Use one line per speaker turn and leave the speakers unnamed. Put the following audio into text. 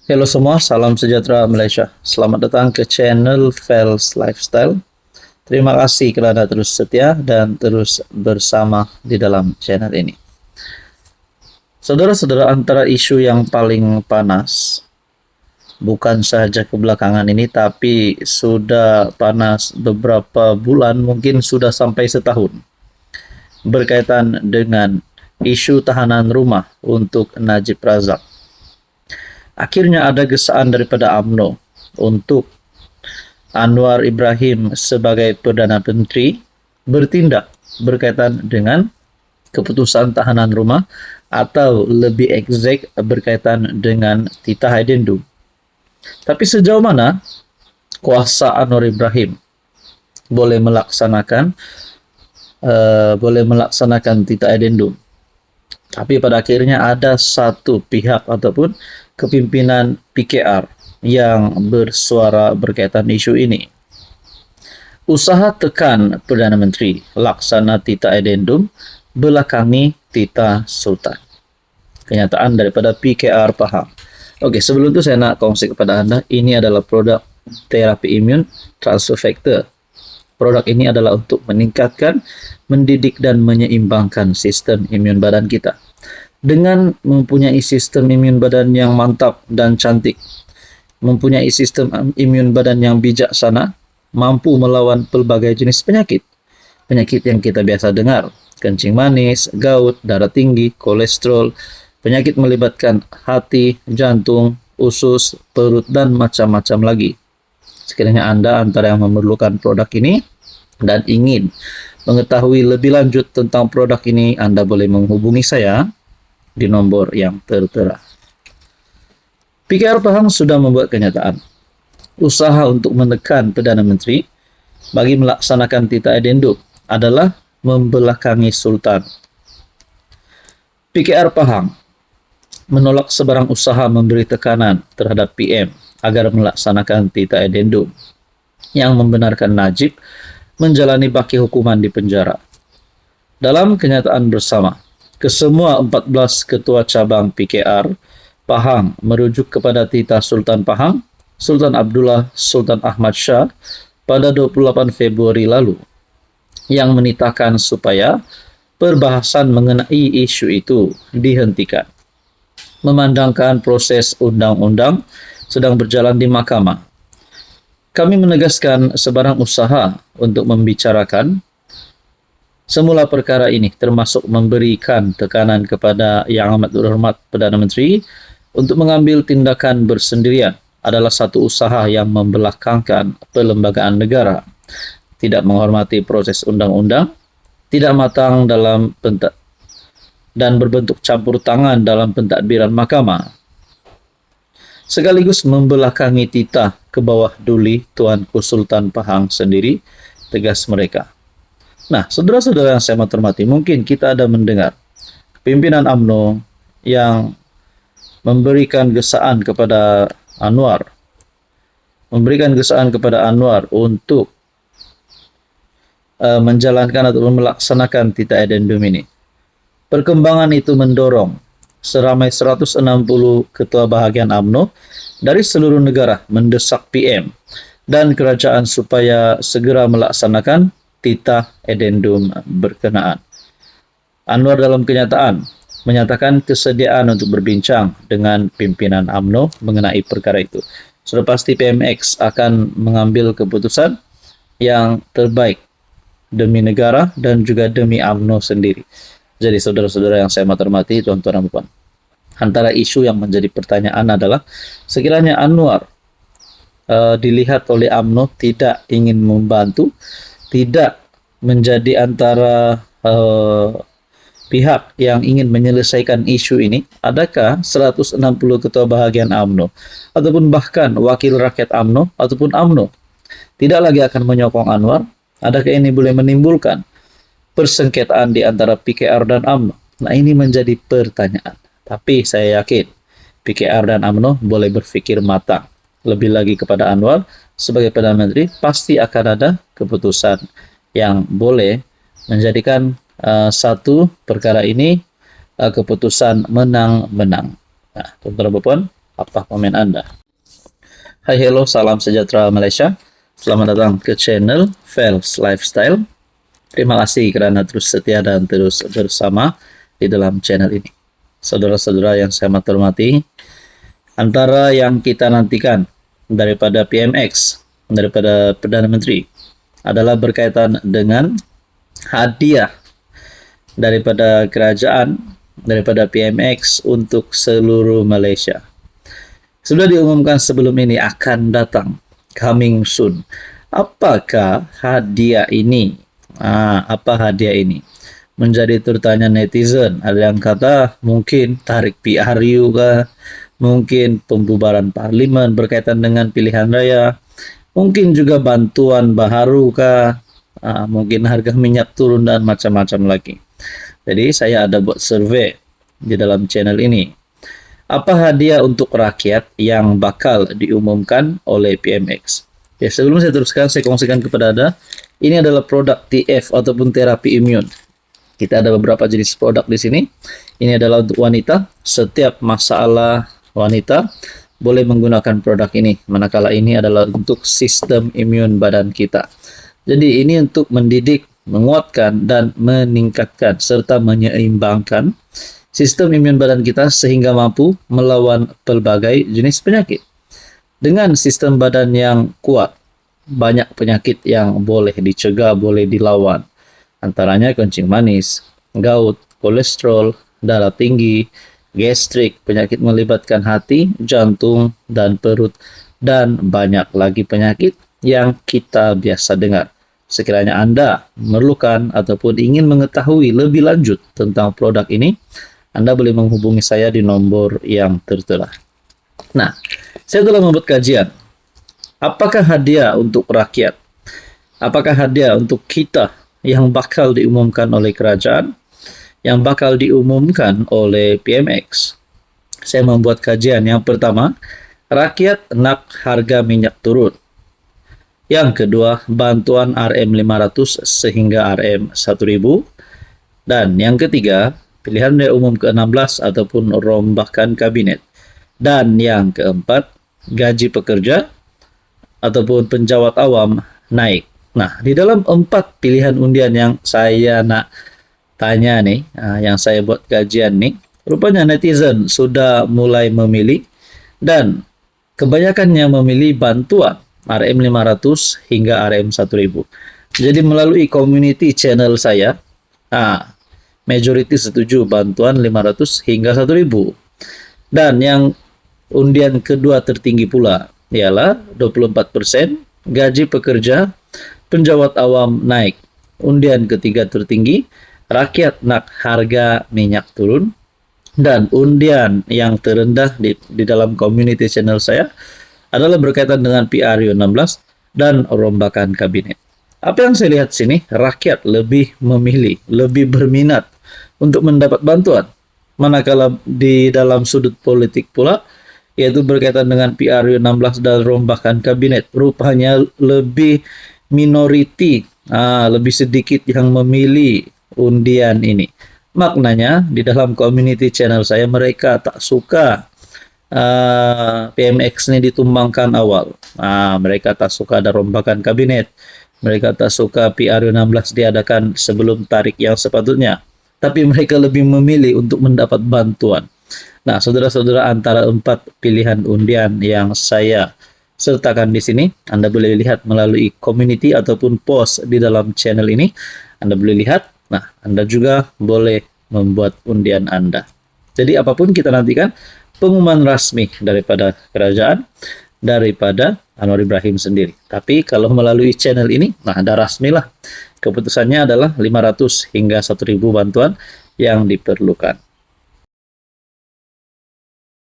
Halo semua, salam sejahtera Malaysia. Selamat datang ke channel Fels Lifestyle. Terima kasih kerana terus setia dan terus bersama di dalam channel ini. Saudara-saudara, antara isu yang paling panas bukan sahaja kebelakangan ini, tapi sudah panas beberapa bulan, mungkin sudah sampai setahun, berkaitan dengan isu tahanan rumah untuk Najib Razak. Akhirnya ada gesaan daripada UMNO untuk Anwar Ibrahim sebagai Perdana Menteri bertindak berkaitan dengan keputusan tahanan rumah atau lebih eksakt berkaitan dengan titah addendum. Tapi sejauh mana kuasa Anwar Ibrahim boleh melaksanakan titah addendum? Tapi pada akhirnya ada satu pihak ataupun kepimpinan PKR yang bersuara berkaitan isu ini. Usaha tekan Perdana Menteri laksana titah addendum belakangi titah Sultan. Kenyataan daripada PKR Pahang. Okey, sebelum itu saya nak kongsi kepada anda, ini adalah produk terapi imun transfer factor. Produk ini adalah untuk meningkatkan, mendidik dan menyeimbangkan sistem imun badan kita. Dengan mempunyai sistem imun badan yang mantap dan cantik, mempunyai sistem imun badan yang bijaksana, mampu melawan pelbagai jenis penyakit. Penyakit yang kita biasa dengar, kencing manis, gout, darah tinggi, kolesterol, penyakit melibatkan hati, jantung, usus, perut, dan macam-macam lagi. Sekiranya anda antara yang memerlukan produk ini dan ingin mengetahui lebih lanjut tentang produk ini, anda boleh menghubungi saya di nombor yang tertera. PKR Pahang sudah membuat kenyataan usaha untuk menekan Perdana Menteri bagi melaksanakan titah addendum adalah membelakangi Sultan. PKR Pahang menolak sebarang usaha memberi tekanan terhadap PM agar melaksanakan titah addendum yang membenarkan Najib menjalani baki hukuman di penjara. Dalam kenyataan bersama, kesemua 14 ketua cabang PKR Pahang merujuk kepada titah Sultan Pahang, Sultan Abdullah Sultan Ahmad Shah pada 28 Februari lalu yang menitahkan supaya perbahasan mengenai isu itu dihentikan. Memandangkan proses undang-undang sedang berjalan di mahkamah, kami menegaskan sebarang usaha untuk membicarakan semula perkara ini, termasuk memberikan tekanan kepada Yang Amat Berhormat Perdana Menteri untuk mengambil tindakan bersendirian adalah satu usaha yang membelakangkan perlembagaan negara, tidak menghormati proses undang-undang, tidak matang dalam dan berbentuk campur tangan dalam pentadbiran mahkamah, sekaligus membelakangi titah ke bawah duli Tuanku Sultan Pahang sendiri, tegas mereka. Nah, saudara-saudara yang saya hormati, mungkin kita ada mendengar pimpinan UMNO yang memberikan gesaan kepada Anwar untuk menjalankan atau melaksanakan titah addendum ini. Perkembangan itu mendorong seramai 160 ketua bahagian UMNO dari seluruh negara mendesak PM dan kerajaan supaya segera melaksanakan titah addendum berkenaan. Anwar dalam kenyataan menyatakan kesediaan untuk berbincang dengan pimpinan UMNO mengenai perkara itu. Sudah pasti PMX akan mengambil keputusan yang terbaik demi negara dan juga demi UMNO sendiri. Jadi saudara-saudara yang saya hormati, tuan-tuan dan puan, antara isu yang menjadi pertanyaan adalah sekiranya Anwar dilihat oleh UMNO tidak ingin membantu, tidak menjadi antara pihak yang ingin menyelesaikan isu ini, adakah 160 ketua bahagian UMNO ataupun bahkan wakil rakyat UMNO ataupun UMNO tidak lagi akan menyokong Anwar? Adakah ini boleh menimbulkan persengketaan di antara PKR dan UMNO? Nah, ini menjadi pertanyaan. Tapi saya yakin PKR dan UMNO boleh berfikir matang. Lebih lagi kepada Anwar sebagai Perdana Menteri, pasti akan ada keputusan yang boleh menjadikan satu perkara ini keputusan menang-menang. Nah, tuan-tuan dan puan, Apa komen Anda? Hai, hello, salam sejahtera Malaysia. Selamat datang ke channel Fels Lifestyle. Terima kasih karena terus setia dan terus bersama di dalam channel ini. Saudara-saudara yang saya hormati, antara yang kita nantikan daripada PMX, daripada Perdana Menteri, adalah berkaitan dengan hadiah daripada kerajaan, daripada PMX untuk seluruh Malaysia. Sudah diumumkan sebelum ini akan datang, coming soon. Apakah hadiah ini? Apa hadiah ini? Menjadi tertanya netizen. Ada yang kata mungkin tarik PRU kah? Mungkin pembubaran parlimen berkaitan dengan pilihan raya. Mungkin juga bantuan baharu kah? Mungkin harga minyak turun dan macam-macam lagi. Jadi saya ada buat survei di dalam channel ini. Apa hadiah untuk rakyat yang bakal diumumkan oleh PMX? Ya, sebelum saya teruskan, saya kongsikan kepada Anda. Ini adalah produk TF ataupun terapi imun. Kita ada beberapa jenis produk di sini. Ini adalah untuk wanita. Setiap masalah wanita boleh menggunakan produk ini. Manakala ini adalah untuk sistem imun badan kita. Jadi ini untuk mendidik, menguatkan, dan meningkatkan serta menyeimbangkan sistem imun badan kita sehingga mampu melawan pelbagai jenis penyakit. Dengan sistem badan yang kuat, banyak penyakit yang boleh dicegah, boleh dilawan. Antaranya kencing manis, gout, kolesterol, darah tinggi, gastrik, penyakit melibatkan hati, jantung, dan perut, dan banyak lagi penyakit yang kita biasa dengar. Sekiranya Anda memerlukan ataupun ingin mengetahui lebih lanjut tentang produk ini, Anda boleh menghubungi saya di nomor yang tertera. Nah, saya telah membuat kajian. Apakah hadiah untuk rakyat? Apakah hadiah untuk kita yang bakal diumumkan oleh kerajaan, yang bakal diumumkan oleh PMX? Saya membuat kajian. Yang pertama, rakyat nak harga minyak turun. Yang kedua, bantuan RM500 sehingga RM1000. Dan yang ketiga, pilihan raya umum ke-16 ataupun rombakan kabinet. Dan yang keempat, gaji pekerja ataupun penjawat awam naik. Nah, di dalam 4 pilihan undian yang saya nak tanya nih, yang saya buat kajian nih, rupanya netizen sudah mulai memilih dan kebanyakan yang memilih bantuan RM500 hingga RM1000. Jadi melalui community channel saya, majority setuju bantuan 500 hingga 1000. Dan yang undian kedua tertinggi pula ialah 24%, gaji pekerja, penjawat awam naik. Undian ketiga tertinggi, rakyat nak harga minyak turun. Dan undian yang terendah di dalam community channel saya adalah berkaitan dengan PRU 16 dan rombakan kabinet. Apa yang saya lihat sini, rakyat lebih memilih, lebih berminat untuk mendapat bantuan. Manakala di dalam sudut politik pula, yaitu berkaitan dengan PRU 16 dan rombakan kabinet, rupanya lebih minoriti, lebih sedikit yang memilih undian ini. Maknanya di dalam community channel saya, mereka tak suka PMX ini ditumbangkan awal. Mereka tak suka ada rombakan kabinet. Mereka tak suka PRU 16 diadakan sebelum tarik yang sepatutnya. Tapi mereka lebih memilih untuk mendapat bantuan. Nah, saudara-saudara, antara 4 pilihan undian yang saya sertakan di sini, Anda boleh lihat melalui community ataupun post di dalam channel ini. Anda boleh lihat. Nah, Anda juga boleh membuat undian Anda. Jadi apapun kita nantikan pengumuman resmi daripada kerajaan, daripada Anwar Ibrahim sendiri. Tapi kalau melalui channel ini, nah ada rasmi lah. Keputusannya adalah 500 hingga 1000 bantuan yang diperlukan.